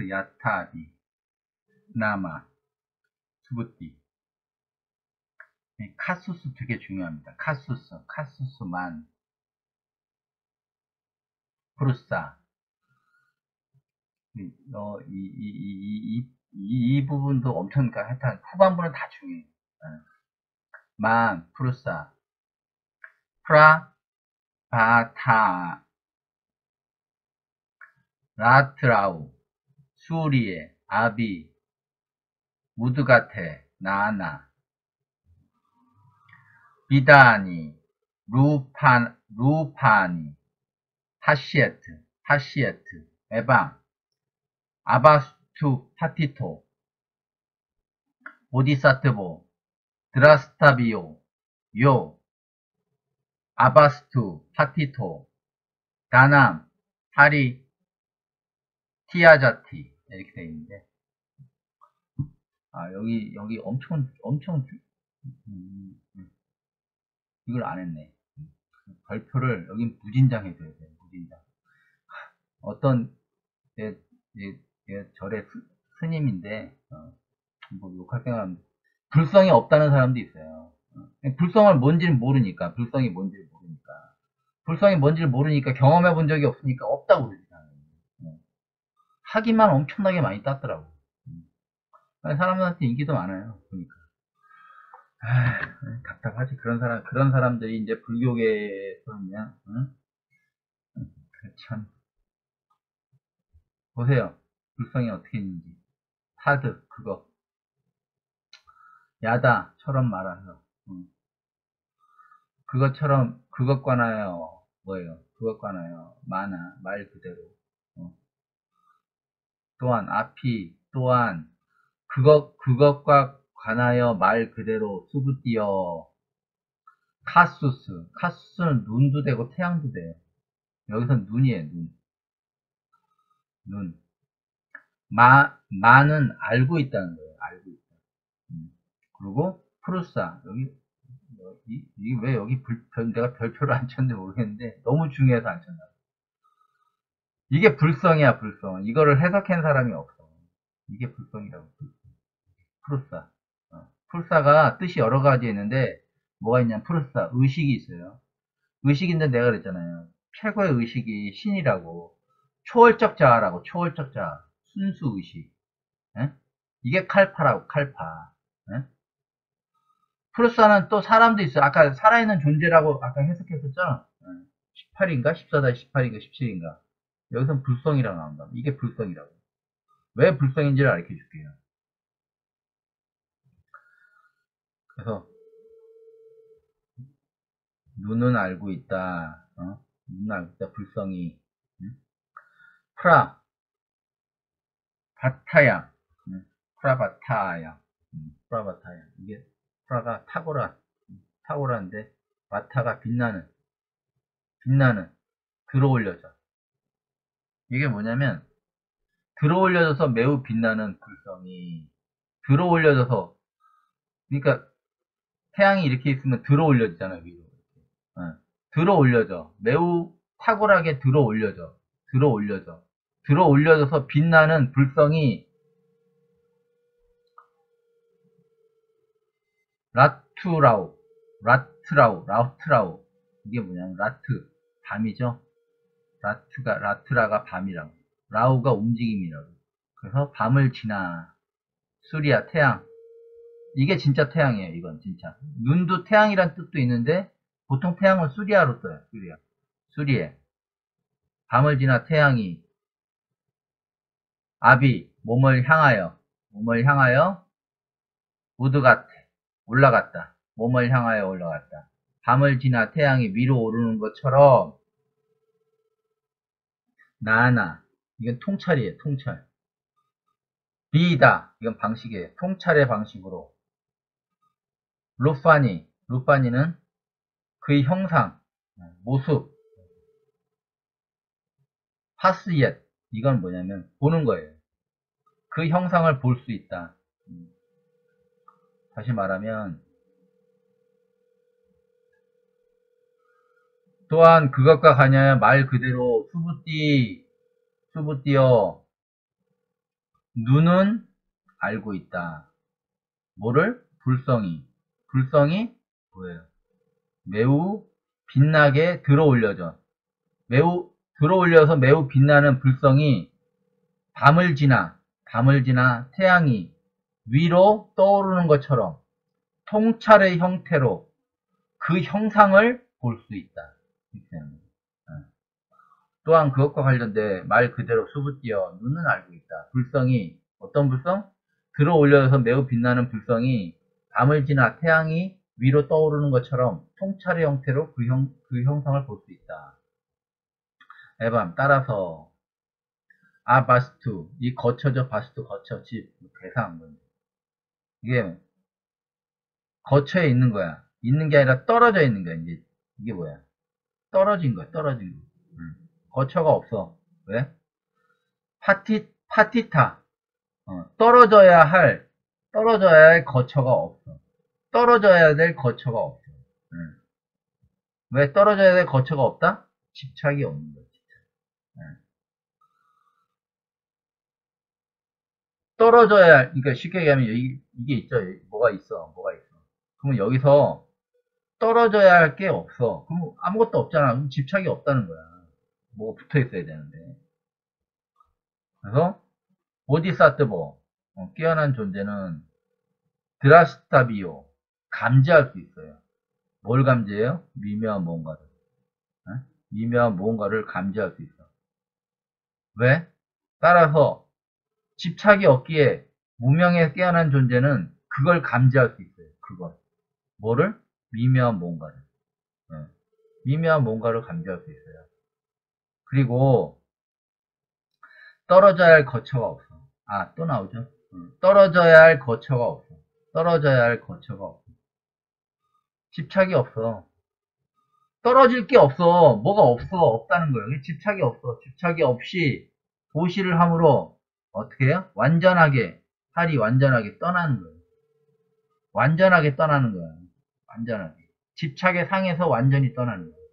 야타비, 나마, 수부띠. 카수스 되게 중요합니다. 카수스만, 프루사. 이 부분도 엄청, 하여튼, 후반부는 다 중요해요. 프루사, 바타, 라트라우, 수리에, 아비, 무드가테, 나나, 비다니, 루파니, 하시에트, 에방, 아바스투 파티토, 보디사트보, 드라스타비오, 요, 아바스투 파티토, 다남, 하리, 티아자티. 이렇게 되어 있는데, 여기 엄청, 이걸 안 했네. 발표를, 여긴 무진장 해줘야 돼, 무진장. 어떤, 절의 스님인데, 뭐 욕할 생각은, 불성이 없다는 사람도 있어요. 불성을 뭔지를 모르니까, 불성이 뭔지를 모르니까, 경험해 본 적이 없으니까 없다고 그러지. 하기만 엄청나게 많이 땄더라고. 사람들한테 인기도 많아요. 보니까. 답답하지. 그런 사람들이 이제 불교계에서 그냥, 응? 참. 보세요. 불성이 어떻게 있는지. 타드, 그거. 야다처럼 말하서. 그것 관하여, 뭐예요? 그것 관하여, 말 그대로. 또한, 또한, 그것과 관하여 말 그대로 수부띠어, 카수스는 눈도 되고 태양도 돼요. 여기선 눈이에요, 눈. 마는 알고 있다는 거예요, 알고 있다. 그리고 프루사, 이게 왜 여기 내가 별표를 안 쳤는지 모르겠는데, 너무 중요해서 안 쳤나. 이게 불성이야, 불성. 이거를 해석한 사람이 없어. 이게 불성이라고. 프루사. 프루사가 뜻이 여러 가지 있는데, 뭐가 있냐면, 프루사, 의식이 있어요. 의식인데 내가 그랬잖아요. 최고의 의식이 신이라고. 초월적 자아라고, 초월적 자아. 순수 의식. 에? 이게 칼파라고, 칼파. 에? 프루사는 또 사람도 있어요. 아까 살아있는 존재라고 아까 해석했었죠? 18인가? 14-18인가? 17인가? 여기선 불성이라고 나온다. 이게 불성이라고. 왜 불성인지를 알려 줄게요. 그래서, 눈은 알고 있다. 눈은 알고 있다. 불성이. 바타야. 프라바타야. 프라바타야. 이게, 프라가 탁월한데, 바타가 빛나는, 들어올려져. 이게 뭐냐면, 들어올려져서 매우 빛나는 불성이, 들어올려져서, 그러니까, 태양이 이렇게 있으면 들어올려지잖아요, 위로. 들어올려져. 매우 탁월하게 들어올려져서 빛나는 불성이 라트라우. 이게 뭐냐면, 밤이죠? 라트라가 밤이라고. 라우가 움직임이라고. 그래서 밤을 지나, 수리야, 태양. 이게 진짜 태양이에요, 이건 진짜. 눈도 태양이란 뜻도 있는데, 보통 태양을 수리아로 써요, 수리에. 밤을 지나 태양이, 몸을 향하여, 올라갔다. 몸을 향하여 올라갔다. 밤을 지나 태양이 위로 오르는 것처럼, 나나, 이건 통찰이에요, 통찰. 비다, 이건 방식이에요. 통찰의 방식으로. 루파니는 그의 형상, 모습. 파스옙, 이건 뭐냐면, 보는 거예요. 그 형상을 볼 수 있다. 다시 말하면, 또한 그것과 관하여 말 그대로 수부띠어 눈은 알고 있다. 뭐를? 불성이. 불성이 뭐예요? 매우 빛나게 들어올려져. 매우 들어올려서 매우 빛나는 불성이 밤을 지나 태양이 위로 떠오르는 것처럼 통찰의 형태로 그 형상을 볼 수 있다. 또한 그것과 관련돼 말 그대로 수부띄어 눈은 알고 있다. 불성이 어떤 불성? 들어올려서 매우 빛나는 불성이 밤을 지나 태양이 위로 떠오르는 것처럼 통찰의 형태로 그 형상을 볼 수 있다. 에밤 따라서 바스투 이 거처죠. 바스투 거처 집 대사한 건데 이게 거처에 있는 거야. 있는 게 아니라 떨어져 있는 거야. 이게 뭐야? 떨어진 거야. 떨어진 거. 거처가 없어. 왜? 파티타. 떨어져야 할 거처가 없어. 떨어져야 될 거처가 없어. 왜 떨어져야 될 거처가 없다? 집착이 없는 거야. 떨어져야 할, 그러니까 쉽게 얘기하면 이게 있죠. 뭐가 있어. 그러면 여기서 떨어져야 할 게 없어. 그럼 아무것도 없잖아. 그럼 집착이 없다는 거야. 뭐가 붙어 있어야 되는데. 그래서 보디사트버 깨어난 존재는 드라스타비오 감지할 수 있어요. 뭘 감지해요? 미묘한 뭔가를. 미묘한 뭔가를 감지할 수 있어. 왜? 따라서 집착이 없기에 무명에 깨어난 존재는 그걸 감지할 수 있어요. 그걸. 뭐를? 미묘한 뭔가를. 미묘한 뭔가를 감지할 수 있어요. 그리고 떨어져야 할 거처가 없어. 또 나오죠. 떨어져야 할 거처가 없어. 떨어져야 할 거처가 없어. 집착이 없어. 떨어질 게 없어. 뭐가 없어. 없다는 거예요. 집착이 없어. 집착이 없이 도시를 함으로 어떻게 해요? 살이 완전하게 떠나는 거예요. 완전하게 떠나는 거야. 완전하게. 집착의 상에서 완전히 떠나는 거예요.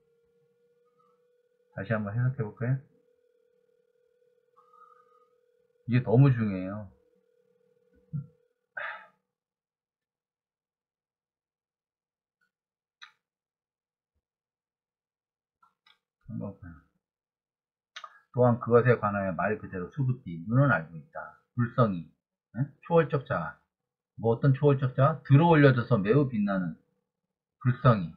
다시 한번 해석해 볼까요? 이게 너무 중요해요. 또한 그것에 관하여 말 그대로 수부띠 눈은 알고 있다. 불성이 초월적 자아 뭐 어떤 초월적 자아? 들어올려져서 매우 빛나는 불성이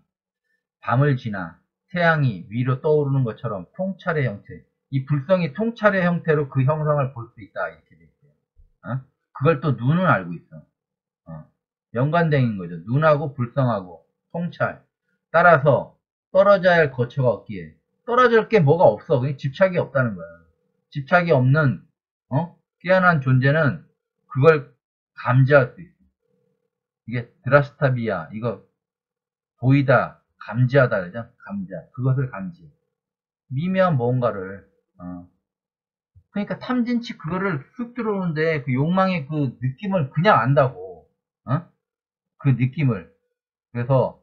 밤을 지나 태양이 위로 떠오르는 것처럼 통찰의 형태 이 불성이 통찰의 형태로 그 형상을 볼 수 있다 이렇게 돼 있어요. 그걸 또 눈은 알고 있어. 연관된 있는 거죠. 눈하고 불성하고 통찰 따라서 떨어져야 할 거처가 없기에 떨어질 게 뭐가 없어. 그냥 집착이 없다는 거야. 집착이 없는 깨어난 존재는 그걸 감지할 수 있어. 이게 드라스타비아 이거 보이다 감지하다 그러죠. 그것을 감지. 미묘한 뭔가를 그러니까 탐진치 그거를 쑥 들어오는데 그 욕망의 그 느낌을 그냥 안다고. 그 느낌을. 그래서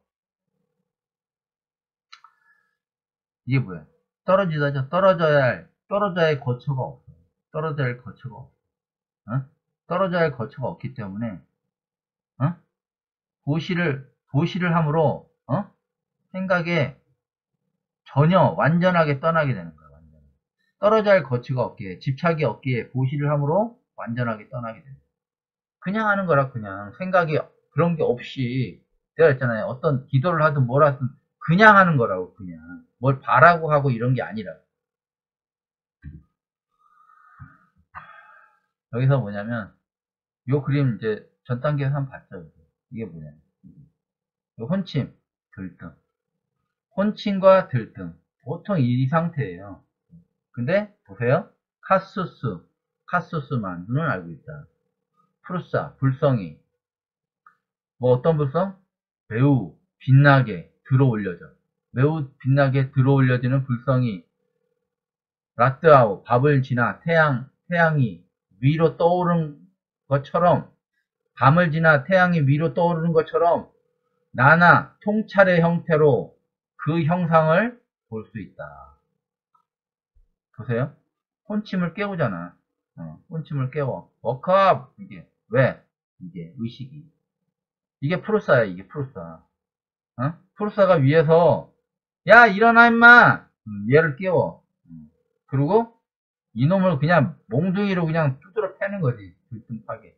이게 뭐야? 떨어지다죠. 떨어져야 할 거처가 없어. 떨어져야 할 거처가 없어. 떨어져야 할 거처가 없기 때문에 도시를 함으로 생각에 전혀 완전하게 떠나게 되는 거야. 떨어져야 할 거처가 없기에 집착이 없기에 보시를 함으로 완전하게 떠나게 되는 거야. 그냥 하는 거라 그냥 생각이 그런 게 없이 내가 했잖아요. 어떤 기도를 하든 뭘 하든 그냥 하는 거라고 그냥 뭘 바라고 하고 이런 게 아니라 여기서 뭐냐면 요 그림 이제 전 단계에서 한번 봤죠. 이게 뭐냐면 요 혼침 들등 혼침과 들등 보통 이 상태예요. 근데 보세요. 카수스만 눈은 알고 있다. 프루사 불성이 뭐 어떤 불성? 매우 빛나게 들어올려져. 매우 빛나게 들어올려지는 불성이 라뜨아우 밥을 지나 태양이 위로 떠오른 것처럼 밤을 지나 태양이 위로 떠오르는 것처럼 나나 통찰의 형태로 그 형상을 볼 수 있다. 보세요. 혼침을 깨우잖아. 혼침을 깨워. 워크업! 이게. 왜? 이게 의식이. 이게 프로사야, 이게 프로사. 프로사가 위에서, 야, 일어나, 임마! 얘를 깨워. 그리고 이놈을 그냥 몽둥이로 그냥 두드러 패는 거지. 들뜸파게.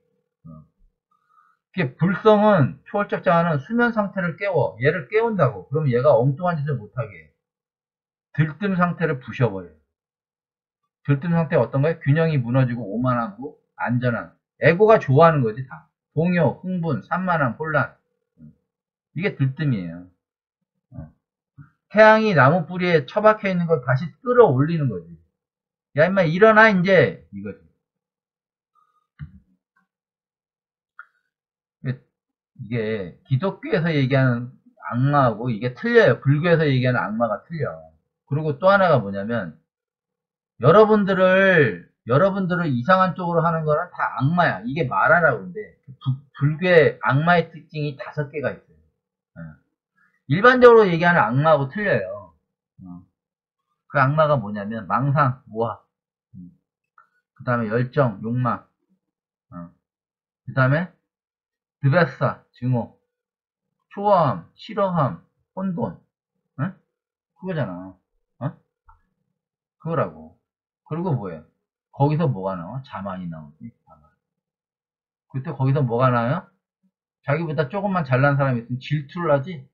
이게 불성은 초월적 자아는 수면 상태를 깨워. 얘를 깨운다고. 그럼 얘가 엉뚱한 짓을 못하게 해. 들뜸 상태를 부셔버려. 들뜸 상태가 어떤 거예요? 균형이 무너지고 오만하고 안전한. 에고가 좋아하는 거지 다. 동요, 흥분, 산만함, 혼란. 이게 들뜸이에요. 태양이 나무 뿌리에 처박혀 있는 걸 다시 끌어올리는 거지. 야 임마 일어나 이제 이거지. 이게 기독교에서 얘기하는 악마하고 이게 틀려요. 불교에서 얘기하는 악마가 틀려. 그리고 또 하나가 뭐냐면 여러분들을 이상한 쪽으로 하는 거는 다 악마야. 이게 말하라고 그러는데 불교의 악마의 특징이 5개가 있어요. 일반적으로 얘기하는 악마하고 틀려요. 그 악마가 뭐냐면 망상, 모하, 그 다음에 열정, 욕망, 그 다음에 드베사, 증오, 초라함, 싫어함, 혼돈, 그거잖아. 그거라고. 그리고 뭐예요? 거기서 뭐가 나와? 자만이 나오지. 자만. 그때 거기서 뭐가 나와요? 자기보다 조금만 잘난 사람이 있으면 질투를 하지.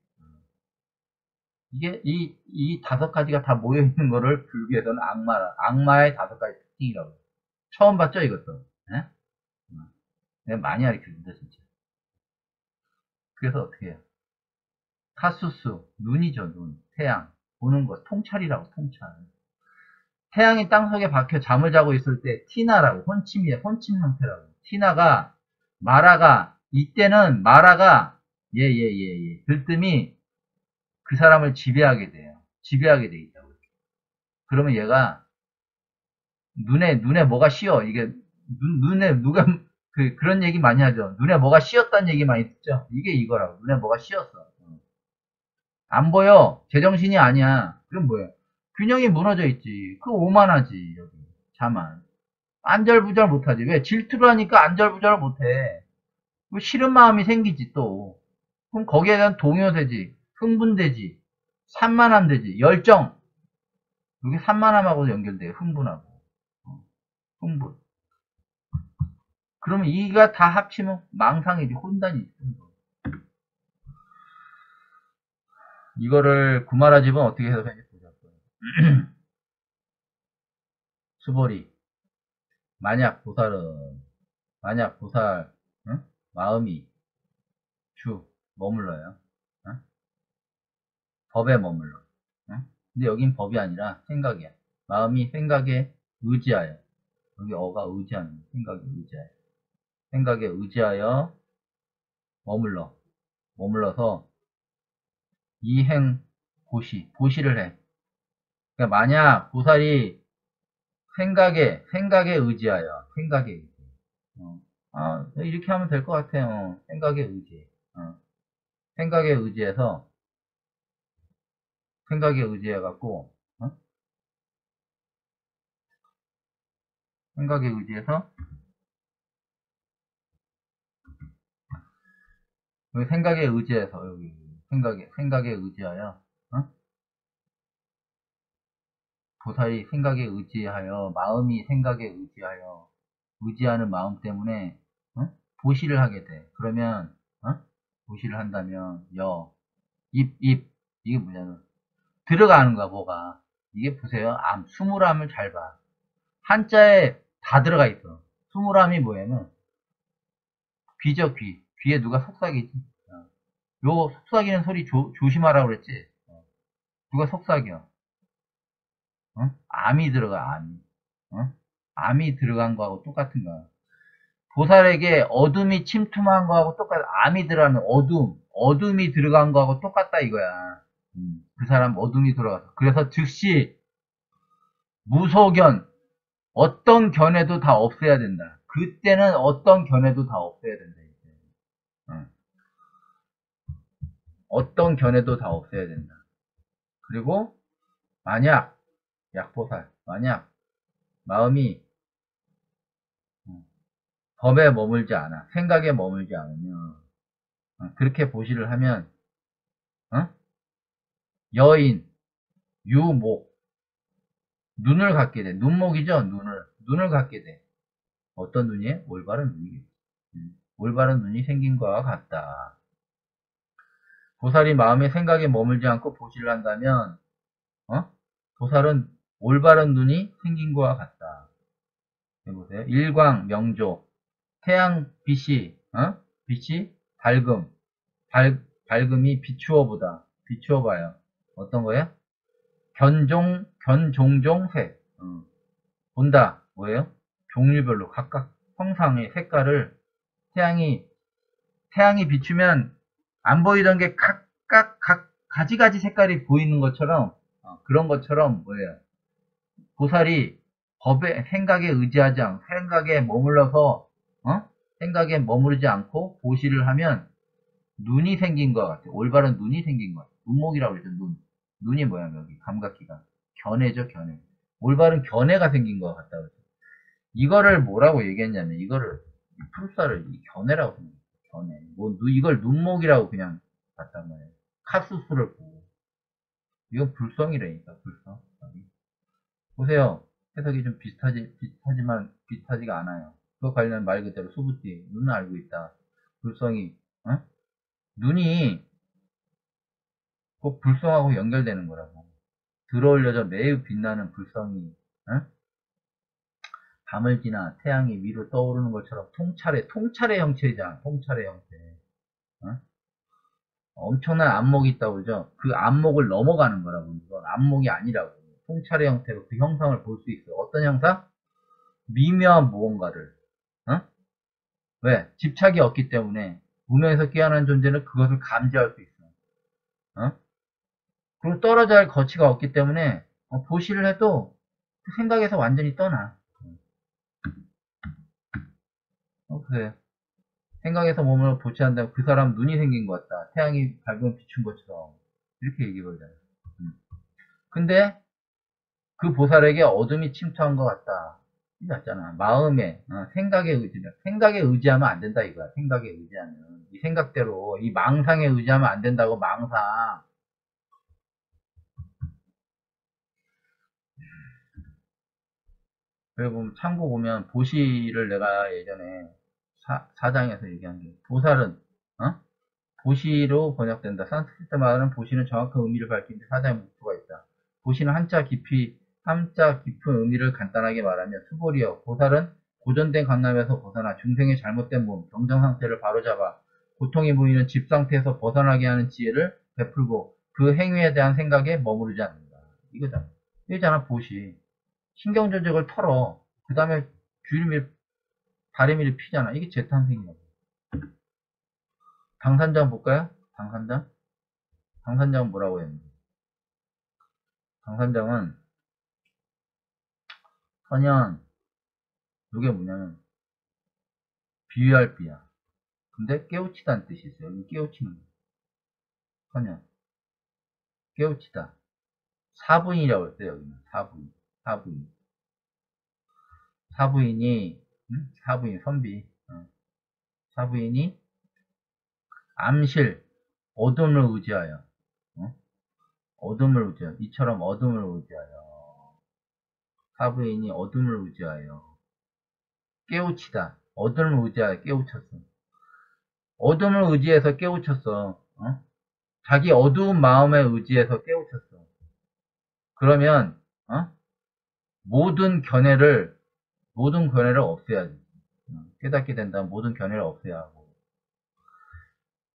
이게 이 5가지가 다 모여 있는 거를 불교에서는 악마의 5가지 특징이라고 해요. 처음 봤죠 이것도? 네? 내가 많이 가르쳐준다 진짜. 그래서 어떻게 해요? 카수수, 눈이죠 눈, 태양, 보는 것, 통찰이라고 통찰. 태양이 땅속에 박혀 잠을 자고 있을 때 티나라고 혼침이에요. 혼침 상태라고. 티나가 마라가 이때는 마라가 들뜸이 그 사람을 지배하게 돼요. 지배하게 돼 있다고. 그러면 얘가 눈에 뭐가 씌어. 이게 눈에 누가 그런 얘기 많이 하죠. 눈에 뭐가 씌었다는 얘기 많이 듣죠. 이게 이거라고. 눈에 뭐가 씌었어. 안 보여. 제정신이 아니야. 그럼 뭐예요? 균형이 무너져 있지. 그 오만하지. 여기 자만. 안절부절 못하지. 왜? 질투를 하니까 안절부절을 못해. 싫은 마음이 생기지 또. 그럼 거기에 대한 동요되지. 흥분되지. 산만함 되지. 열정. 이게 산만함하고 연결돼요. 흥분하고. 흥분. 그러면 이가 다 합치면 망상이지. 혼단이지. 이거를 구마라 집은 어떻게 해석하는지 보자고요. 수보리. 만약 보살, 응? 마음이 머물러요. 응? 법에 머물러. 응? 근데 여긴 법이 아니라 생각이야. 마음이 생각에 의지하여. 여기 어가 의지하는, 생각에 의지하여. 생각에 의지하여 머물러서 이행 보시를 해. 그러니까 만약 보살이 생각에 의지하여, 생각에 의지. 이렇게 하면 될 것 같아요. 생각에 의지. 생각에 의지해갖고, 생각에 의지해서, 여기 생각에 의지해서, 여기, 생각에 의지하여, 보살이 생각에 의지하여, 마음이 생각에 의지하는 마음 때문에, 보시를 하게 돼. 그러면, 보시를 한다면, 이게 뭐냐면, 들어가는 거야, 뭐가. 이게 보세요. 수물함을 잘 봐. 한자에 다 들어가 있어. 수물함이 뭐냐면, 귀죠, 귀. 귀에 누가 속삭이지. 요 속삭이는 소리 조심하라고 그랬지. 누가 속삭여. 암이 들어가, 암이. 암이 들어간 거하고 똑같은 거야. 보살에게 어둠이 침투한 거하고 똑같아. 암이 들어가면 어둠이 들어간 거하고 똑같다 이거야. 그 사람 어둠이 들어가서. 그래서 즉시 무소견, 어떤 견해도 다 없애야 된다. 그때는 어떤 견해도 다 없애야 된다. 어떤 견해도 다 없애야 된다. 그리고 만약 마음이 법에 머물지 않아. 생각에 머물지 않으면, 그렇게 보시를 하면, 어? 여인, 유목, 눈을 갖게 돼. 눈목이죠, 눈을. 눈을 갖게 돼. 어떤 눈이에요? 올바른 눈이겠지. 올바른 눈이 생긴 것과 같다. 보살이 마음의 생각에 머물지 않고 보시를 한다면, 보살은 올바른 눈이 생긴 것과 같다. 해보세요. 일광, 명조, 태양 빛이, 빛이 밝음, 밝음이 비추어보다. 비추어봐요. 어떤 거예요? 견종종 색. 본다. 뭐예요? 종류별로 각각 형상의 색깔을 태양이 비추면 안 보이던 게 각각 가지가지 색깔이 보이는 것처럼 그런 것처럼 뭐예요? 보살이 법에 생각에 의지하지 않고 생각에 머물러서 생각에 머무르지 않고 보시를 하면 눈이 생긴 것 같아요. 올바른 눈이 생긴 것 같아요. 눈목이라고 그러죠. 눈이 뭐야 여기 감각기가 견해죠 견해. 올바른 견해가 생긴 것 같다 그러죠. 이거를 뭐라고 얘기했냐면 이거를 프루사를 견해라고 생각해요. 견해. 뭐 이걸 눈목이라고 그냥 봤단 말이에요. 카수수를 보고 이건 불성이라니까 불성. 보세요. 해석이 좀 비슷하지가 않아요. 그거 관련 말 그대로 수부띠 눈은 알고 있다. 불성이 눈이 꼭 불성하고 연결되는 거라고. 들어올려져 매우 빛나는 불성이 밤을 지나 태양이 위로 떠오르는 것처럼 통찰의 형체잖아. 통찰의 형태. 엄청난 안목이 있다고 그러죠. 그 안목을 넘어가는 거라고. 이건 안목이 아니라고. 통찰의 형태로 그 형상을 볼 수 있어요. 어떤 형상? 미묘한 무언가를. 왜? 집착이 없기 때문에 무명에서 깨어난 존재는 그것을 감지할 수 있어. 그리고 떨어져야 할 거치가 없기 때문에 보시를 해도 그 생각에서 완전히 떠나. 그래. 생각에서 몸을 보치한다면 그 사람 눈이 생긴 것 같다. 태양이 밝으면 비춘 것처럼. 이렇게 얘기해보잖아요. 근데 그 보살에게 어둠이 침투한 것 같다. 맞잖아. 마음에, 생각에 의지하면 안 된다 이거야. 생각에 의지하면. 이 생각대로, 이 망상에 의지하면 안 된다고, 망상. 그리고 참고 보면, 보시를 내가 예전에 사장에서 얘기한 게, 보살은, 보시로 번역된다. 산스크리트 말하는 보시는 정확한 의미를 밝히는데 사자의 목표가 있다. 보시는 한자 깊은 의미를 간단하게 말하면 수보리여. 보살은 고전된 강남에서 벗어나 중생의 잘못된 몸, 정정 상태를 바로잡아 고통이 보이는 집 상태에서 벗어나게 하는 지혜를 베풀고 그 행위에 대한 생각에 머무르지 않는다. 이거잖아. 이거잖아, 보시. 신경조직을 털어. 그 다음에 다리미를 피잖아. 이게 재탄생이라고. 당산장 볼까요? 당산장은 뭐라고 했는데? 당산장은 선현, 이게 뭐냐면 비유할 비야. 근데 깨우치다는 뜻이 있어요. 여기 깨우치는 거. 선현, 깨우치다. 사부인이라고 했어요. 여기는 사부인. 사부인이 사부인 선비. 사부인이 암실, 어둠을 의지하여. 어둠을 의지하여. 이처럼 어둠을 의지하여. 사부인이 어둠을 의지하여. 깨우치다. 어둠을 의지하여 깨우쳤어. 어둠을 의지해서 깨우쳤어. 자기 어두운 마음에 의지해서 깨우쳤어. 그러면 모든 견해를 없애야지. 깨닫게 된다면 모든 견해를 없애야 하고.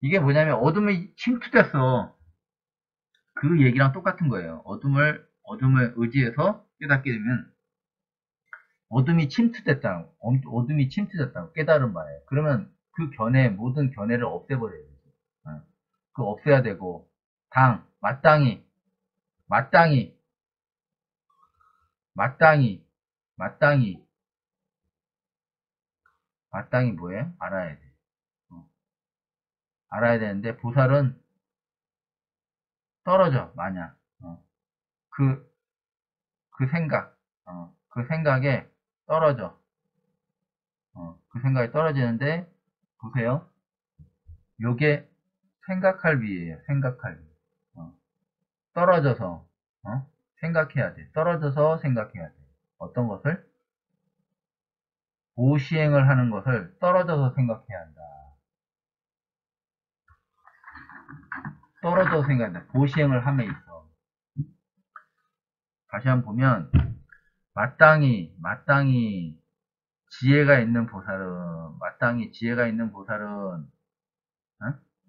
이게 뭐냐면 어둠이 침투됐어. 그 얘기랑 똑같은 거예요. 어둠을 의지해서 깨닫게 되면 어둠이 침투됐다고. 어둠이 침투됐다고 깨달은 바에. 그러면 그 모든 견해를 없애버려야 돼. 그 없애야 되고 마땅히 마땅히 뭐예요? 알아야 돼. 알아야 되는데 보살은 떨어져 만약 그 그 생각에 떨어져. 그 생각이 떨어지는데, 보세요. 요게 생각할 위예요. 생각할 위. 떨어져서, 생각해야 돼. 떨어져서 생각해야 돼. 어떤 것을? 보시행을 하는 것을 떨어져서 생각해야 한다. 떨어져서 생각한다. 보시행을 함에 있어. 다시 한번 보면, 마땅히 지혜가 있는 보살은,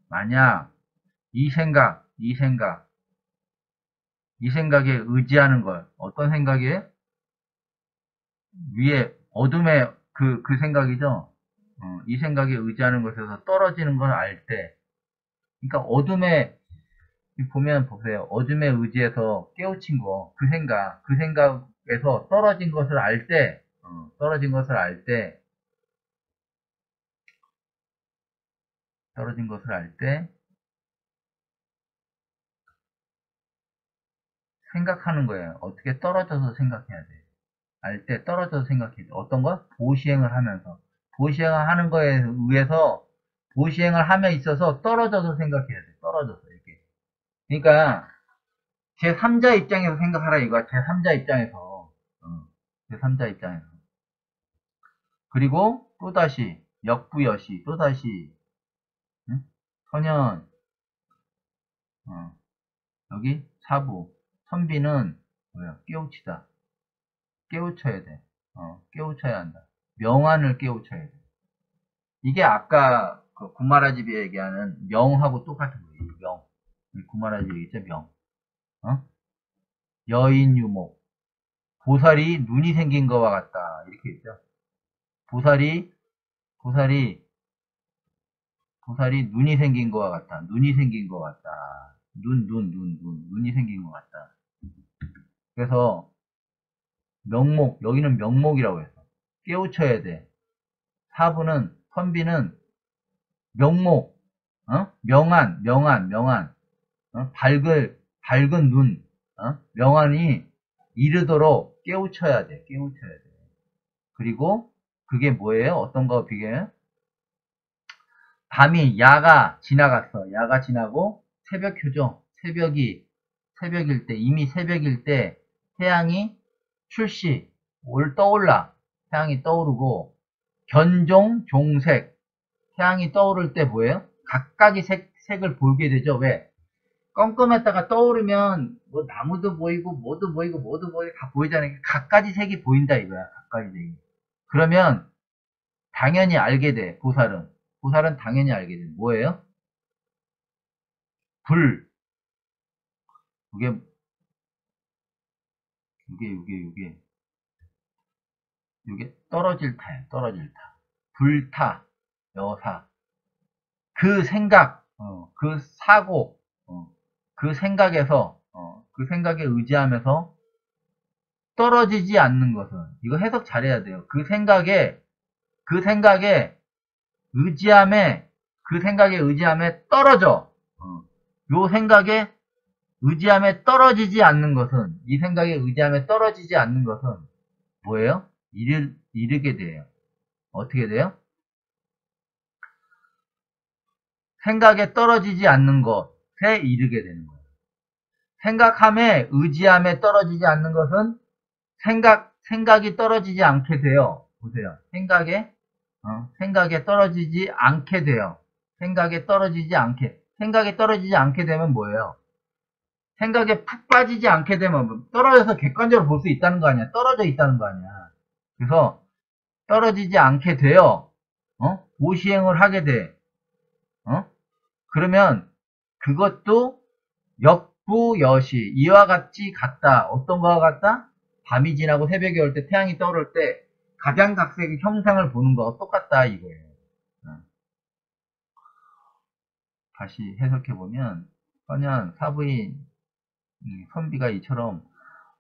만약 이 생각에 의지하는 것, 어떤 생각에? 위에, 어둠의 그 생각이죠? 이 생각에 의지하는 것에서 떨어지는 걸 알 때, 그러니까 보면 보세요. 어둠에 의지해서 깨우친 거, 그 생각에서 떨어진 것을 알 때, 떨어진 것을 알 때, 생각하는 거예요. 어떻게 떨어져서 생각해야 돼. 알 때 떨어져서 생각해야 돼. 어떤 거? 보시행을 하면서. 보시행을 하는 거에 의해서, 보시행을 함에 있어서 떨어져서 생각해야 돼. 떨어져서, 이렇게. 그러니까, 제3자 입장에서 생각하라 이거야. 제3자 입장에서. 제3자 입장에서. 그리고 또다시 역부여시 또다시 선현 여기 사부 선비는 뭐야? 깨우치다. 깨우쳐야 돼. 깨우쳐야 한다. 명안을 깨우쳐야 돼. 이게 아까 그 구마라집이 얘기하는 명하고 똑같은 거예요. 명. 구마라집이 얘기했죠. 명. 여인유목 보살이 눈이 생긴 것과 같다. 이렇게 했죠. 보살이 눈이 생긴 것과 같다. 눈이 생긴 것 같다. 눈이 생긴 것 같다. 그래서 여기는 명목이라고 했어. 깨우쳐야 돼. 선비는 명목, 명안, 밝은 눈, 명안이 이르도록 깨우쳐야 돼. 그리고 그게 뭐예요? 어떤 거 비교해요? 야가 지나고 새벽효죠. 이미 새벽일 때 태양이 떠올라. 태양이 떠오르고 견종, 종색 태양이 떠오를 때 뭐예요? 각각의 색을 보게 되죠. 왜? 껌껌했다가 떠오르면 뭐 나무도 보이고 뭐도 보이고 다 보이잖아요. 각가지 색이 보인다 이거야. 각가지 색이. 그러면 당연히 알게 돼. 보살은 당연히 알게 돼. 뭐예요? 불. 이게 떨어질 타야. 불타. 여사. 그 생각, 그 사고, 그 생각에 의지하면서 떨어지지 않는 것은, 이거 해석 잘해야 돼요. 그 생각에 의지함에 떨어져. 요 생각에 의지함에 떨어지지 않는 것은, 이 생각에 의지함에 떨어지지 않는 것은 뭐예요? 이르게 돼요. 어떻게 돼요? 생각에 떨어지지 않는 것에 이르게 되는 거예요. 생각함에 의지함에 떨어지지 않는 것은 생각이 떨어지지 않게 돼요. 보세요. 생각에 떨어지지 않게 돼요. 생각에 떨어지지 않게 되면 뭐예요? 생각에 푹 빠지지 않게 되면 떨어져서 객관적으로 볼 수 있다는 거 아니야. 떨어져 있다는 거 아니야. 그래서 떨어지지 않게 돼요. 보시행을 하게 돼. 그러면 그것도 역부여시 이와 같이 같다. 어떤 거와 같다? 밤이 지나고 새벽이 올 때 태양이 떠오를 때 각양각색의 형상을 보는 거와 똑같다 이거예요. 다시 해석해보면 선현 사부인 선비가 이처럼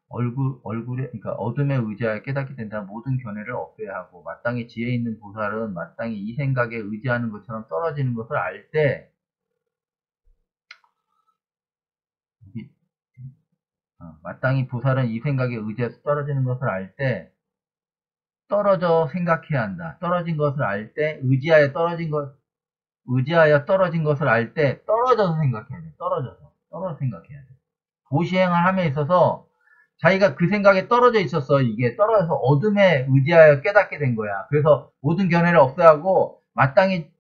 얼굴에 그러니까 어둠에 의지하여 깨닫게 된다는 모든 견해를 없애야 하고 마땅히 지혜 있는 보살은 마땅히 이 생각에 의지하는 것처럼 떨어지는 것을 알 때 마땅히 보살은 이 생각에 의지해서 떨어지는 것을 알 때 떨어져 생각해야 한다. 떨어진 것을 알 때, 의지하여 떨어진 것을 알 때, 떨어져서 생각해야 돼. 떨어져 생각해야 돼. 도시행을 함에 있어서, 자기가 그 생각에 떨어져 있었어. 이게 떨어져서 어둠에 의지하여 깨닫게 된 거야. 그래서 모든 견해를 없애야 하고, 마땅히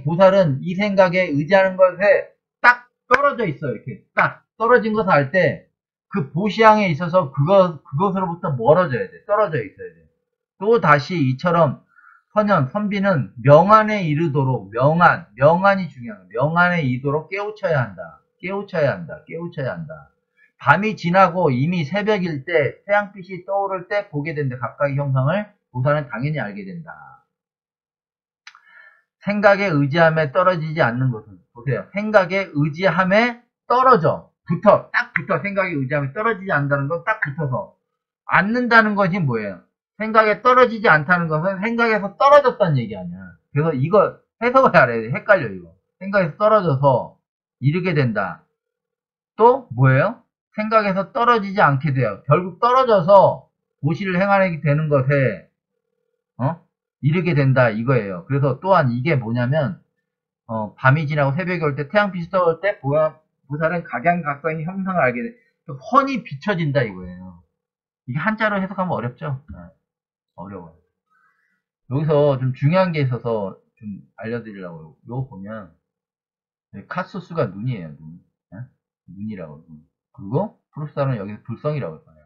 보살은 이 생각에 의지하는 것에 딱 떨어져 있어. 이렇게 딱 떨어진 것을 알 때, 그 보시향에 있어서 그것으로부터 멀어져야 돼. 떨어져 있어야 돼. 또 다시 이처럼 선비는 명안에 이르도록, 명안이 중요한 거야. 명안에 이르도록 깨우쳐야 한다. 밤이 지나고 이미 새벽일 때, 태양빛이 떠오를 때 보게 된다. 각각의 형상을 보살은 당연히 알게 된다. 생각에 의지함에 떨어지지 않는 것은, 보세요. 생각에 의지함에 딱 붙어. 생각에 의지함에 떨어지지 않는다는 건 딱 붙어서. 않는다는 것이 뭐예요? 생각에 떨어지지 않다는 것은 생각에서 떨어졌다는 얘기 아니야. 그래서 이거 해석을 알아야 돼. 헷갈려, 이거. 생각에서 떨어져서 이르게 된다. 또 뭐예요? 생각에서 떨어지지 않게 돼요. 결국 떨어져서 도시를 행하게 되는 것에 이르게 된다 이거예요. 그래서 또한 이게 뭐냐면 밤이 지나고 새벽이 올 때 태양빛이 떠올 때 보살은 각양각색의 형상을 알게 돼. 훤히 비춰진다 이거예요. 이게 한자로 해석하면 어렵죠? 네, 어려워요. 여기서 좀 중요한 게 있어서 좀 알려드리려고요. 이거 보면 카수스가 눈이에요. 네? 눈이라고. 눈. 그리고 프루스타는 여기서 불성이라고 했잖아요.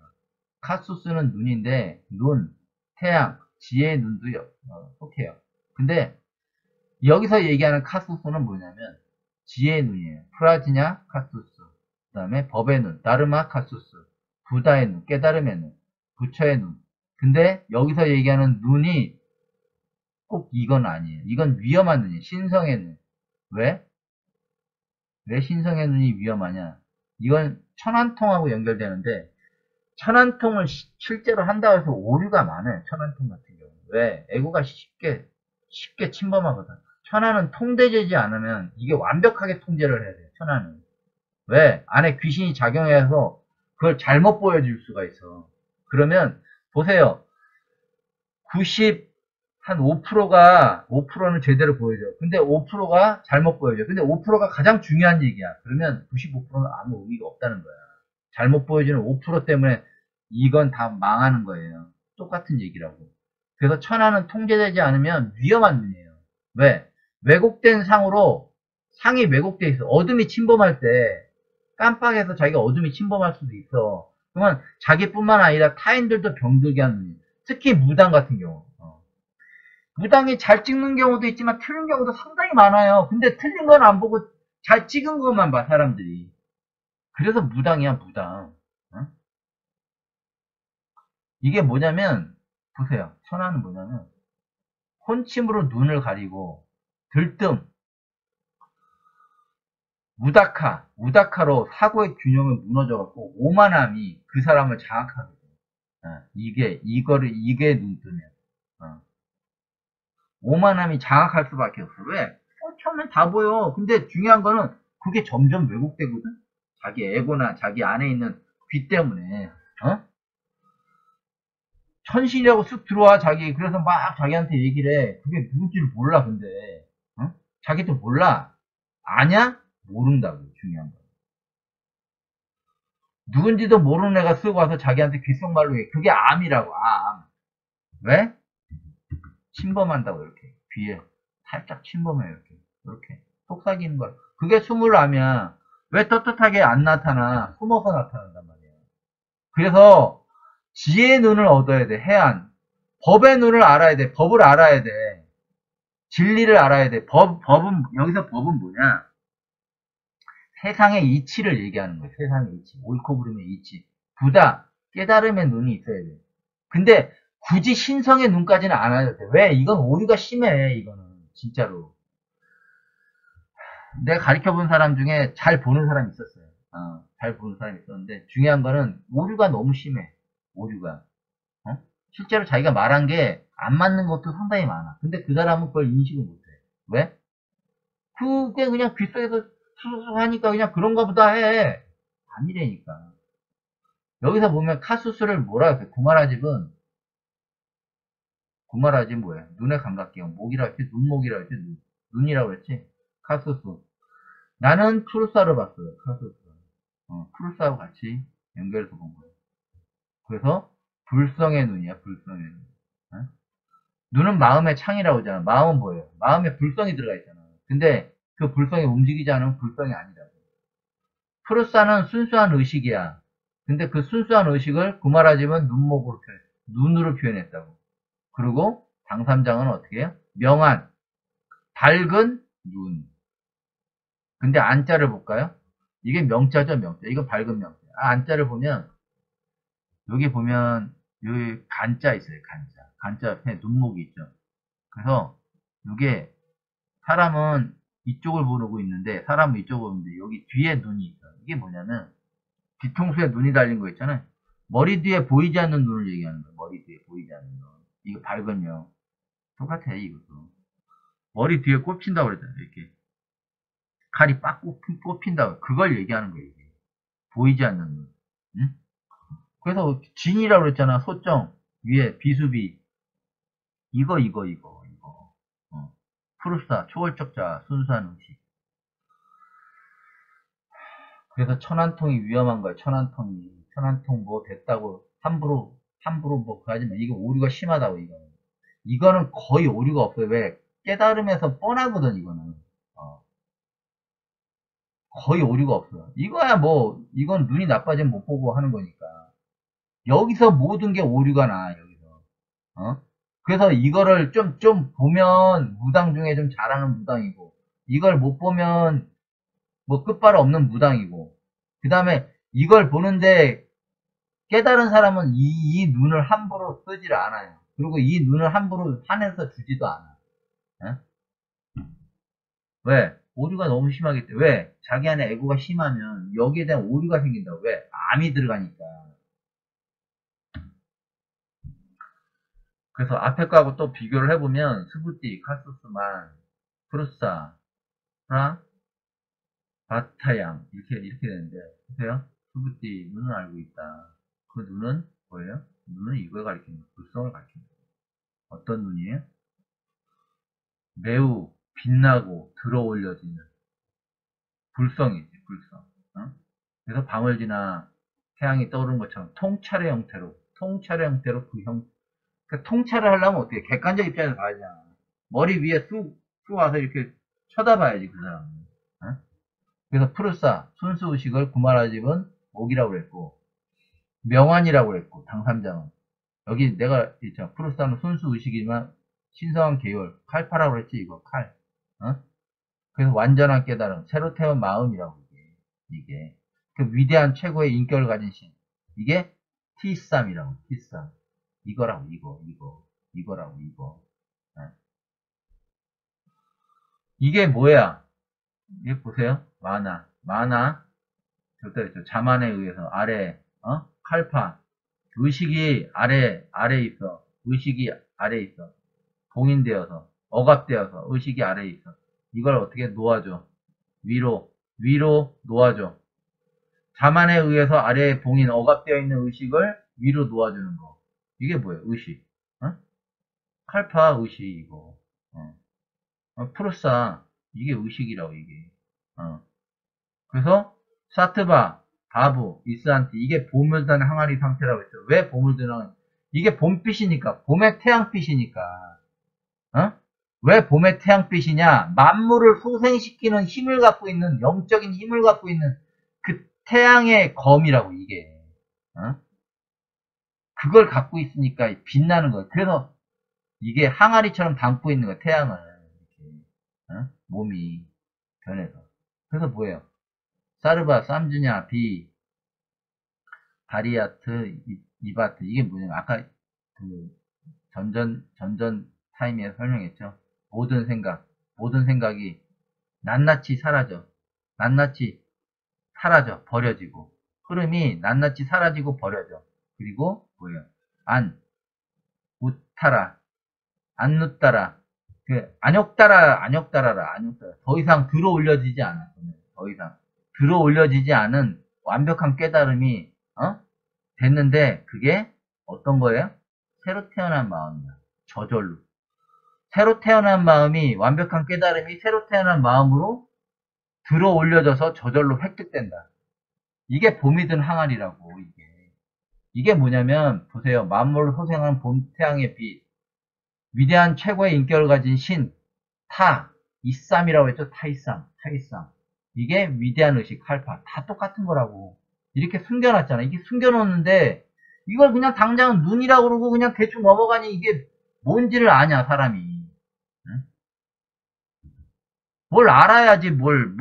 카수스는 눈인데 눈, 태양, 지혜의 눈도 속해요. 근데 여기서 얘기하는 카수스는 뭐냐면 지혜의 눈이에요. 프라지냐 카수스, 그 다음에 법의 눈, 다르마 카수스, 부다의 눈, 깨달음의 눈, 부처의 눈. 근데 여기서 얘기하는 눈이 꼭 이건 아니에요. 이건 위험한 눈이에요. 신성의 눈. 왜? 왜 신성의 눈이 위험하냐? 이건 천안통하고 연결되는데 천안통을 실제로 한다고 해서 오류가 많아요. 천안통 같은 경우. 왜? 에고가 쉽게 침범하거든. 천안은 통제되지 않으면 이게 완벽하게 통제를 해야 돼요. 천안은. 왜? 안에 귀신이 작용해서 그걸 잘못 보여줄 수가 있어. 그러면 보세요. 한 5%는 제대로 보여줘. 근데 5%가 잘못 보여줘. 근데 5%가 가장 중요한 얘기야. 그러면 95%는 아무 의미가 없다는 거야. 잘못 보여주는 5% 때문에 이건 다 망하는 거예요. 똑같은 얘기라고. 그래서 천하는 통제되지 않으면 위험한 눈이에요. 왜? 왜곡된 상이 왜곡돼 있어. 어둠이 침범할 때 깜빡해서 자기가 어둠이 침범할 수도 있어. 그러면 자기뿐만 아니라 타인들도 병들게 하는 눈이에요. 특히 무당 같은 경우. 무당이 잘 찍는 경우도 있지만 틀린 경우도 상당히 많아요. 근데 틀린 건 안 보고 잘 찍은 것만 봐, 사람들이. 그래서 무당이야, 무당. 어? 이게 뭐냐면, 보세요. 천하는 뭐냐면, 혼침으로 눈을 가리고, 들뜸, 우다카로 사고의 균형을 무너져갖고, 오만함이 그 사람을 장악하게 돼. 이게 눈뜨면. 오만함이 장악할 수밖에 없어. 왜? 처음엔 다 보여. 근데 중요한 거는 그게 점점 왜곡되거든? 자기 에고나 자기 안에 있는 귀 때문에. 천신이라고 쑥 들어와, 자기. 그래서 막 자기한테 얘기를 해. 그게 누군지를 몰라, 근데. 자기도 몰라. 아냐? 모른다고, 중요한 거. 누군지도 모르는 애가 쓰고 와서 자기한테 귓속말로 해. 그게 암이라고, 암. 왜? 침범한다고, 이렇게. 귀에 살짝 침범해, 이렇게 속삭이는 걸. 그게 스물암이야. 왜 떳떳하게 안 나타나? 숨어서 나타난단 말이야. 그래서 지혜의 눈을 얻어야 돼. 해안. 법의 눈을 알아야 돼. 법을 알아야 돼. 진리를 알아야 돼. 여기서 법은 뭐냐? 세상의 이치를 얘기하는 거야. 세상의 이치. 옳고 그름의 이치. 부다, 깨달음의 눈이 있어야 돼. 근데 굳이 신성의 눈까지는 안 해도 돼. 왜? 이건 오류가 심해, 이거는. 진짜로. 내가 가르쳐본 사람 중에 잘 보는 사람이 있었어요. 잘 보는 사람이 있었는데, 중요한 거는 오류가 너무 심해. 오류가. 실제로 자기가 말한 게 안 맞는 것도 상당히 많아. 근데 그 사람은 그걸 인식을 못해. 왜? 그게 그냥 귓속에서 수수수 하니까 그냥 그런가 보다 해. 아니라니까. 여기서 보면 카수스를 뭐라 했어요? 구마라집은 구말하지 뭐야? 눈의 감각기형. 목이라고 했지? 눈목이라고 했지? 눈이라고 했지? 카수스. 나는 푸르사를 봤어요. 카수스. 푸르사하고 같이 연결해서 본 거예요. 그래서 불성의 눈이야. 불성의 눈. 어? 눈은 마음의 창이라고 하잖아. 마음은 뭐예요? 마음에 불성이 들어가 있잖아. 근데 그 불성이 움직이지 않으면 불성이 아니라고. 푸르사는 순수한 의식이야. 근데 그 순수한 의식을 구말하지만 눈으로 표현했다고. 그리고 당삼장은 어떻게 해요? 명한, 밝은 눈. 근데 안자를 볼까요? 이게 명자죠, 명자. 이거 밝은 명자. 안자를 보면, 여기 보면, 여기 간자 있어요, 간자. 간자 옆에 눈목이 있죠. 그래서, 이게, 사람은 이쪽을 보고 있는데, 사람은 이쪽을 보는데, 여기 뒤에 눈이 있어요. 이게 뭐냐면, 뒤통수에 눈이 달린 거 있잖아요. 머리 뒤에 보이지 않는 눈을 얘기하는 거예요. 머리 뒤에 보이지 않는 눈. 이거 밝은 명. 똑같아, 이것도. 머리 뒤에 꼽힌다고 그랬잖아요, 이렇게. 칼이 빡 꼽힌다고. 그걸 얘기하는 거예요, 이게. 보이지 않는 눈. 응? 그래서 진이라고 그랬잖아, 소정. 위에 비수비. 이거. 푸르사, 초월적자, 순수한 음식. 그래서 천안통이 위험한 거야, 천안통이. 천안통 뭐 됐다고, 함부로 뭐 그거 하지 마. 이거 오류가 심하다고, 이거는. 이거는 거의 오류가 없어요. 왜? 깨달음에서 뻔하거든, 이거는. 거의 오류가 없어요. 이거야 뭐, 이건 눈이 나빠지면 못 보고 하는 거니까. 여기서 모든 게 오류가 나, 여기서. 그래서 이거를 좀 보면 무당 중에 좀 잘하는 무당이고, 이걸 못 보면 뭐 끝발 없는 무당이고, 그 다음에 이걸 보는데 깨달은 사람은 이 눈을 함부로 쓰질 않아요. 그리고 이 눈을 함부로 환해서 주지도 않아. 예? 왜? 오류가 너무 심하기 때문에. 왜? 자기 안에 에고가 심하면 여기에 대한 오류가 생긴다고. 왜? 암이 들어가니까. 그래서 앞에 거하고 또 비교를 해보면 스부띠, 카수스만, 프루사, 바타양 이렇게 되는데 보세요. 스부띠 눈은 알고 있다. 그 눈은 뭐예요? 눈은 이걸 가리키는 거예요. 불성을 가리키는 거예요. 어떤 눈이에요? 매우 빛나고 들어올려지는 불성이지, 불성. 그래서 밤을 지나 태양이 떠오르는 것처럼 통찰의 형태로 그러니까 통찰을 하려면 어떻게, 객관적 입장에서 봐야잖아. 머리 위에 쑥 와서 이렇게 쳐다봐야지, 그 사람은. 그래서 푸르사, 순수의식을 구마라집은 목이라고 그랬고, 명환이라고 그랬고, 당삼장은. 여기 내가 있잖아. 푸르사는 순수의식이지만 신성한 계열, 칼파라고 그랬지, 이거, 칼. 그래서 완전한 깨달음, 새로 태운 마음이라고, 이게. 그 위대한 최고의 인격을 가진 신. 이게 티쌈이라고, 티쌈. 이거라고, 이거라고, 이거. 이게 뭐야? 이게 보세요. 마나. 자만에 의해서 아래, 칼파. 의식이 아래 있어. 의식이 아래 있어. 봉인되어서, 억압되어서, 의식이 아래 있어. 이걸 어떻게 놓아줘? 위로 놓아줘. 자만에 의해서 아래에 봉인, 억압되어 있는 의식을 위로 놓아주는 거. 이게 뭐예요? 의식. 칼파 의식, 이거. 프루사, 이게 의식이라고, 이게. 그래서, 사트바, 바부, 이스안티, 이게 보물단 항아리 상태라고 했죠. 왜 보물단 항아리? 이게 봄빛이니까, 봄의 태양빛이니까. 왜 봄의 태양빛이냐? 만물을 소생시키는 힘을 갖고 있는, 영적인 힘을 갖고 있는 그 태양의 검이라고, 이게. 그걸 갖고 있으니까 빛나는 거예요. 그래서 이게 항아리처럼 담고 있는 거예요, 태양을. 이렇게. 몸이 변해서. 그래서 뭐예요? 사르바, 쌈주냐, 비, 바리아트, 이바트. 이게 뭐냐면, 아까 그 전전 타임에 설명했죠. 모든 생각이 낱낱이 사라져. 버려지고. 흐름이 낱낱이 사라지고 버려져. 그리고 뭐예요? 우타라, 안누따라. 안욕따라라. 더 이상 들어 올려지지 않아. 더 이상. 들어 올려지지 않은 완벽한 깨달음이, 됐는데, 그게 어떤 거예요? 새로 태어난 마음이야. 저절로. 새로 태어난 마음이, 완벽한 깨달음이 새로 태어난 마음으로 들어 올려져서 저절로 획득된다. 이게 봄이든 항아리라고, 이게. 이게 뭐냐면, 보세요. 만물을 소생한 봄 태양의 빛. 위대한 최고의 인격을 가진 신, 이쌈이라고 했죠. 타이쌈. 이게 위대한 의식, 칼파. 다 똑같은 거라고. 이렇게 숨겨놨잖아. 이게 숨겨놓는데, 이걸 그냥 당장 눈이라고 그러고 그냥 대충 넘어가니 이게 뭔지를 아냐, 사람이. 응? 뭘 알아야지 뭘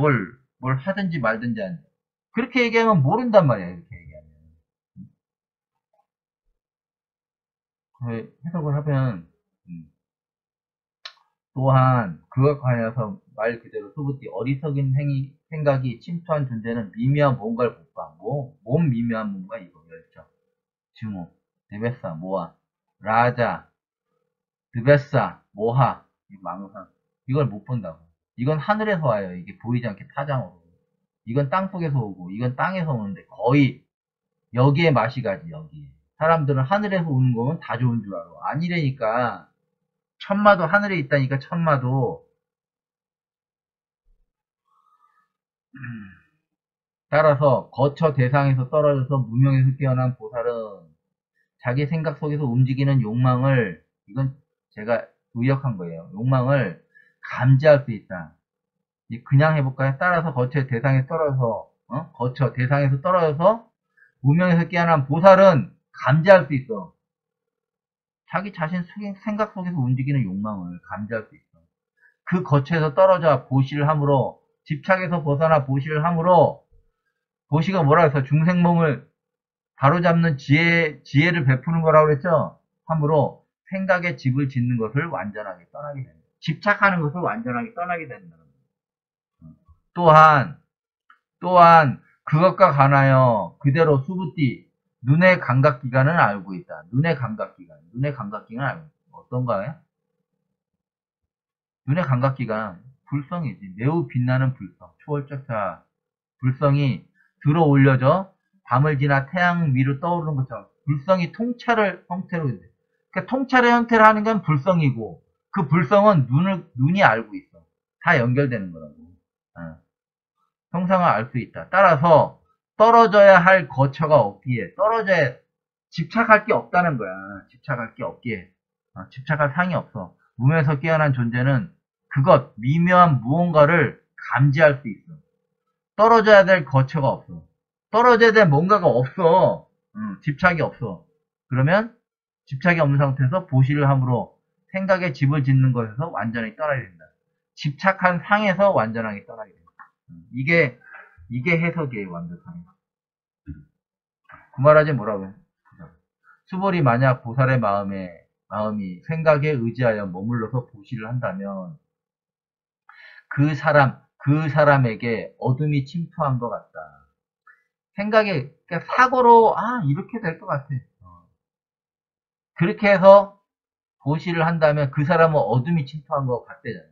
하든지 말든지 하는. 그렇게 얘기하면 모른단 말이야, 이렇게 얘기하면. 해석을 하면, 또한 그와 관해서 말 그대로 소부띠 어리석인 생각이 침투한 존재는 미미한 뭔가를 못 봐. 뭔 미미한 뭔가 이거 열정, 증오, 드베사, 모하, 라자, 드베사, 모하, 이 망상 이걸 못 본다고. 이건 하늘에서 와요. 이게 보이지 않게 타장으로. 이건 땅속에서 오고 이건 땅에서 오는데 거의 여기에 맛이 가지 여기에. 사람들은 하늘에서 오는 거면 다 좋은 줄 알아. 아니라니까. 천마도 하늘에 있다니까 천마도. 따라서 거처 대상에서 떨어져서 무명에서 깨어난 보살은 자기 생각 속에서 움직이는 욕망을, 이건 제가 의역한 거예요. 욕망을 감지할 수 있다. 그냥 해볼까요? 따라서 거처 대상에 떨어져서 거처 대상에서 떨어져서 무명에서 깨어난 보살은 감지할 수 있어. 자기 자신 생각 속에서 움직이는 욕망을 감지할 수 있어. 그 거처에서 떨어져 보시를 함으로, 집착에서 벗어나 보시를 함으로, 보시가 뭐라 해서 중생몽을 바로잡는 지혜를 베푸는 거라고 그랬죠? 함으로 생각의 집을 짓는 것을 완전하게 떠나게 된다. 집착하는 것을 완전하게 떠나게 된다. 또한 그것과 관하여 그대로 수부띠 눈의 감각기관은 알고 있다. 눈의 감각기관 알고 있다. 어떤가요? 눈의 감각기관 불성이지. 매우 빛나는 불성, 초월적 자 불성이 들어 올려져 밤을 지나 태양 위로 떠오르는 것처럼 불성이 통찰을 형태로 있는데, 그러니까 통찰의 형태를 하는 건 불성이고, 그 불성은 눈이 알고 있어. 다 연결되는 거라고. 형상을 알 수 있다. 따라서 떨어져야 할 거처가 없기에, 떨어져야 집착할 게 없다는 거야. 집착할 게 없기에. 집착할 상이 없어. 무에서 깨어난 존재는 그것 미묘한 무언가를 감지할 수 있어. 떨어져야 될 거처가 없어. 떨어져야 될 뭔가가 없어. 집착이 없어. 그러면 집착이 없는 상태에서 보시를 함으로 생각의 집을 짓는 것에서 완전히 떠나게 된다. 집착한 상에서 완전하게 떠나게 된다. 이게 해석이에요, 완벽하게. 구말하지 뭐라고요? 수볼이 만약 보살의 마음이 생각에 의지하여 머물러서 보시를 한다면 그 사람에게 어둠이 침투한 것 같다. 생각에, 그러니까 사고로, 이렇게 될 것 같아. 그렇게 해서 보시를 한다면 그 사람은 어둠이 침투한 것 같대잖아.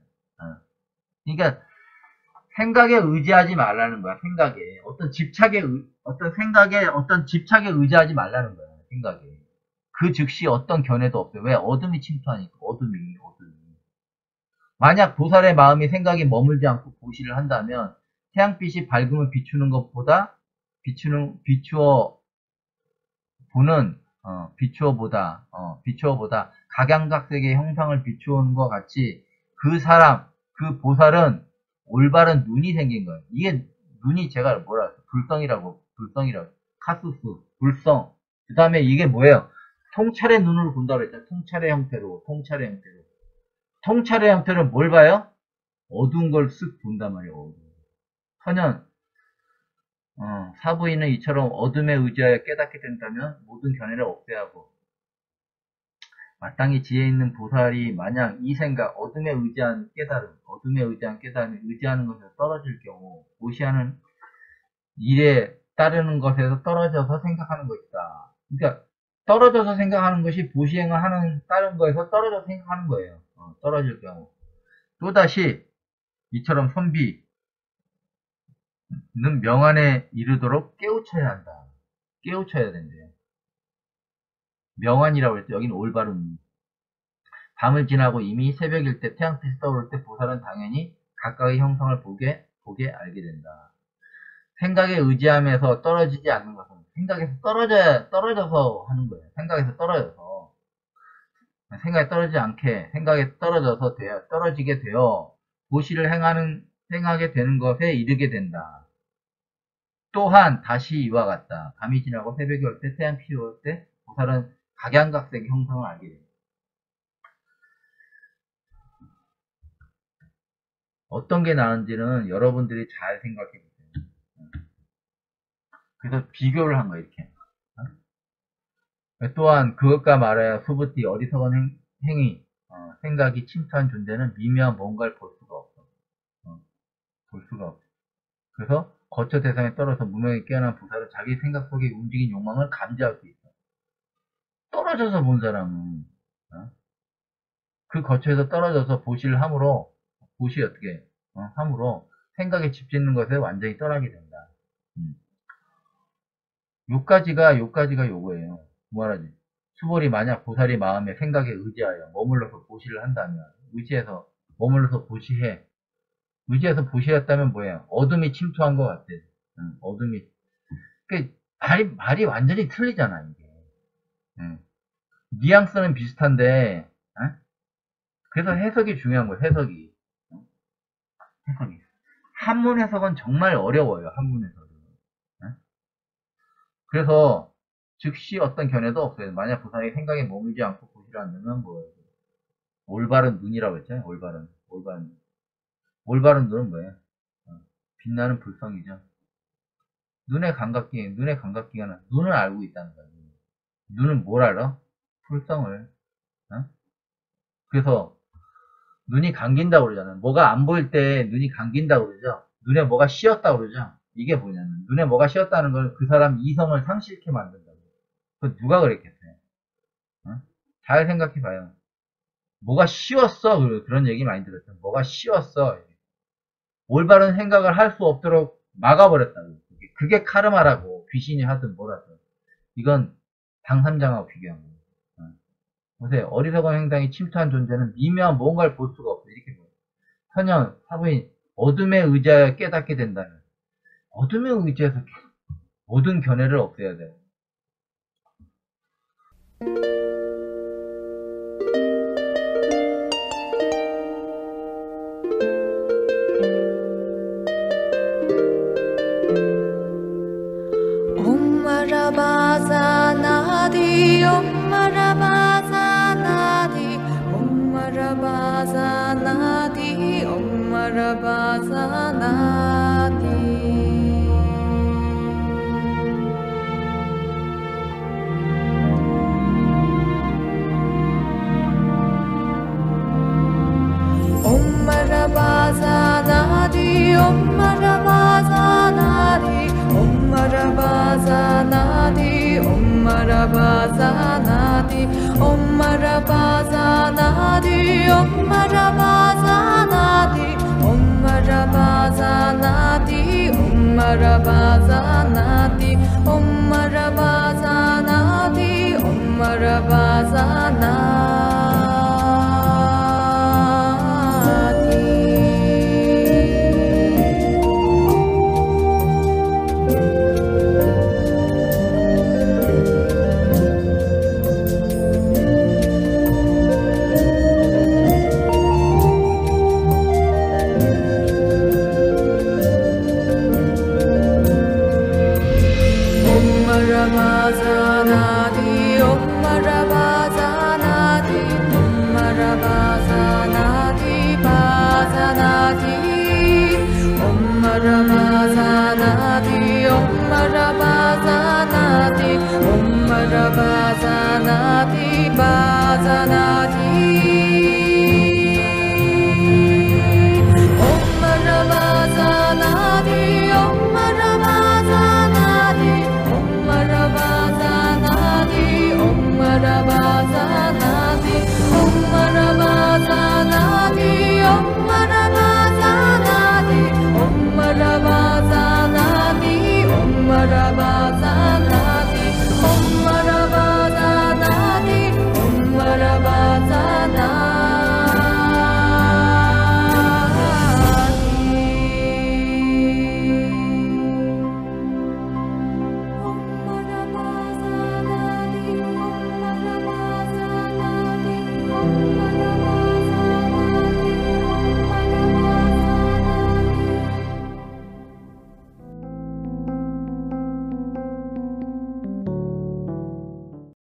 그러니까 생각에 의지하지 말라는 거야. 생각에 어떤 집착에 의지하지 말라는 거야. 생각에 그 즉시 어떤 견해도 없어요. 왜? 어둠이 침투하니까. 어둠이. 만약 보살의 마음이 생각에 머물지 않고 보시를 한다면 태양빛이 밝음을 비추는 것보다 비추어보다 각양각색의 형상을 비추어오는 것 같이 그 보살은 올바른 눈이 생긴 거예요. 이게 눈이 제가 뭐라 해요? 불성이라고. 카수스, 불성. 그 다음에 이게 뭐예요? 통찰의 눈으로 본다고 했잖아요. 통찰의 형태로. 통찰의 형태는 뭘 봐요? 어두운 걸 쓱 본단 말이에요. 선현, 사부인은 이처럼 어둠에 의지하여 깨닫게 된다면 모든 견해를 없애하고, 마땅히 지혜 있는 보살이 만약 이 생각, 어둠에 의지한 깨달음에 의지하는 것에서 떨어질 경우, 보시하는 일에 따르는 것에서 떨어져서 생각하는 것이다. 그러니까 떨어져서 생각하는 것이 보시행을 하는 다른 거에서 떨어져서 생각하는 거예요. 떨어질 경우. 또다시 이처럼 선비는 명안에 이르도록 깨우쳐야 한다. 깨우쳐야 된대요. 명안이라고 했죠. 여기는 올바른. 밤을 지나고 이미 새벽일 때 태양빛이 떠오를 때 보살은 당연히 각각의 형성을 보게 알게 된다. 생각에 의지하면서 떨어지지 않는 것은 생각에서 떨어져서 하는 거예요. 생각에서 떨어져서. 생각에 떨어지지 않게 생각에 떨어지게 되어 보시를 행하게 되는 것에 이르게 된다. 또한 다시 이와 같다. 밤이 지나고 새벽이 올 때 태양빛이 올 때 보살은 각양각색의 형성을 알게 된다. 어떤 게 나은지는 여러분들이 잘 생각해 보세요. 그래서 비교를 한 거예요, 이렇게. 또한 그것과 말하여 수부띠 어리석은 행위, 생각이 침투한 존재는 미묘한 뭔가를 볼 수가 없어. 볼 수가 없어. 그래서 거처 대상에 떨어져 무명히 깨어난 부사를 자기 생각 속에 움직인 욕망을 감지할 수 있어. 떨어져서 본 사람은 그 거처에서 떨어져서 보시를 함으로 보시 어떻게 함으로 생각에 집짓는 것에 완전히 떠나게 된다. 요까지가 요거예요. 뭐하지? 수볼이 만약 보살이 마음에 생각에 의지하여 머물러서 보시를 한다면 의지해서 머물러서 보시해. 의지해서 보시했다면 뭐예요? 어둠이 침투한 것 같아. 어둠이. 그 말이 완전히 틀리잖아 이게. 뉘앙스는 비슷한데 그래서 해석이 중요한 거예요. 해석이. 한문 해석은 정말 어려워요. 한문 해석은. 그래서 즉시 어떤 견해도 없어요. 만약 부산이 생각에 머물지 않고 보시를 한다면 뭐예요? 올바른 눈이라고 했잖아요. 올바른 눈은 뭐예요? 빛나는 불성이죠. 눈의 감각기가 눈을 알고 있다는 거예요. 눈은 뭘 알아? 불성을. 그래서 눈이 감긴다고 그러잖아요. 뭐가 안 보일 때 눈이 감긴다고 그러죠. 눈에 뭐가 씌었다고 그러죠. 이게 뭐냐면 눈에 뭐가 씌었다는 걸 그 사람 이성을 상실케 만든다고. 그 누가 그랬겠어요? 잘 생각해봐요. 뭐가 씌웠어? 그런 얘기 많이 들었죠. 뭐가 씌웠어? 올바른 생각을 할 수 없도록 막아버렸다고. 그게 카르마라고. 귀신이 하든 뭐라든. 이건 당삼장하고 비교한 거예요. 보세요. 어리석은 행동이 침투한 존재는 미묘한 뭔가를 볼 수가 없어요. 이렇게 보여요. 선현, 사부인, 어둠에 의지하여 깨닫게 된다면 어둠에 의지해서 모든 견해를 없애야 돼요. Om Marabasa Nadi, Om Marabasa Nadi, Om Marabasa Nadi, Om Marabasa Nadi. Om Marabasa Nadi, Om Marabasa Nadi, Om Marabasa Nadi, Om Marabasa Nadi, Om Marabasa Nadi, Om Marabasa Nadi, Om Marabasa Nadi, Om Marabasa Nadi, Om Marabasa Nadi, Om Marabasa Nadi. Om Marabasa Nadi, Bazanadi.